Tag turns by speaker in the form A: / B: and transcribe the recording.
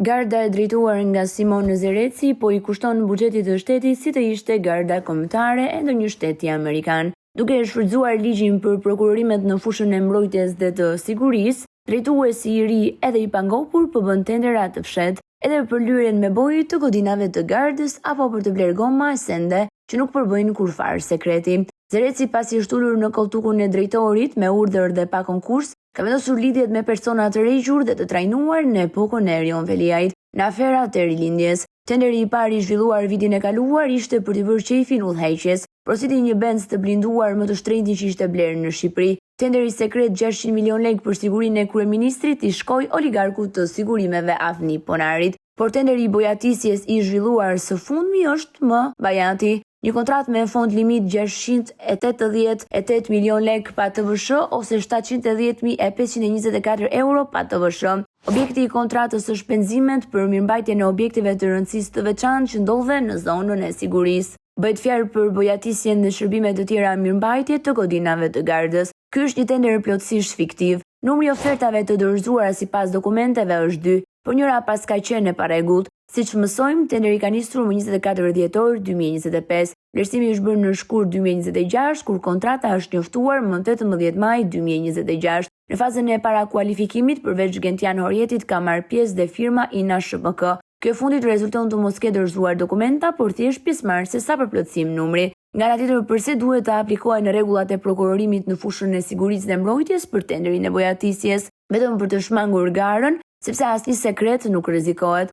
A: Garda e drejtuar nga Simon Zereci po i kushton buxhetit të shtetit si të ishte garda kombëtare e ndonjë shteti amerikan. Duke shfrytzuar ligjin për prokurorimet në fushën e mbrojtjes dhe të sigurisë, drejtuesi i ri edhe i pangopur po bën tendera të fshehtë edhe për lyerjen me bojë të godinave të gardës apo për të bler goma e sende që nuk përbëjnë kurfar sekreti. Zereci, pasi shtullur në koltukun e drejtorit me urdhër dhe pa konkurs, ka vendosur lidhjet me persona të rregjur dhe të trajnuar në epokën e Erion Veliajt në aferat e rilindjes. Tenderi i parë i zhvilluar vitin e kaluar ishte për të bërë qefin udhëheqjes, porositi një Benz të blinduar më të shtrenjtë që ishte blerë në Shqipëri. Tenderi sekret 600 milion lekë për sigurinë e kryeministrit i shkoi oligarkut të sigurimeve Afni Ponarit. Por tenderi i bojatisjes i zhvilluar së fundmi është më Bajati. Një kontratë me fond limit 688 milion lekë pa TVSH ose 710.524 euro pa TVSH. Objekti i kontratës është penzimet për mirëmbajtjen e objekteve të rëndësisë të veçantë që ndodhen në zonën e sigurisë. Bëhet fjalë për bojatisjen dhe shërbime të tjera mirëmbajtje të godinave të gardës. Ky është një tender plotësisht fiktiv. Numri i ofertave të dorëzuara sipas dokumenteve është 2, por njëra pas ka qenë e parregullt. Siç mësojmë, tenderi ka nisur më 24 dhjetor 2025. Vlerësimi është bërë në shkurt 2026, kur kontrata është njoftuar më 18 maj 2026. Në fazën e parakualifikimit, përveç Gentian Horjetit ka marrë pjesë dhe firma Ina SHBK. Kjo fundit rezulton të mos ketë dorëzuar dokumenta, por thjesht pjesëmarrëse sa për plotësim numri. Nga ana tjetër, pse duhet të aplikohen rregullat e prokurorimit në fushën e sigurisë dhe mbrojtjes për tenderin e bojatisjes? Vetëm për të shmangur garën, sepse asnjë sekret nuk rrezikohet.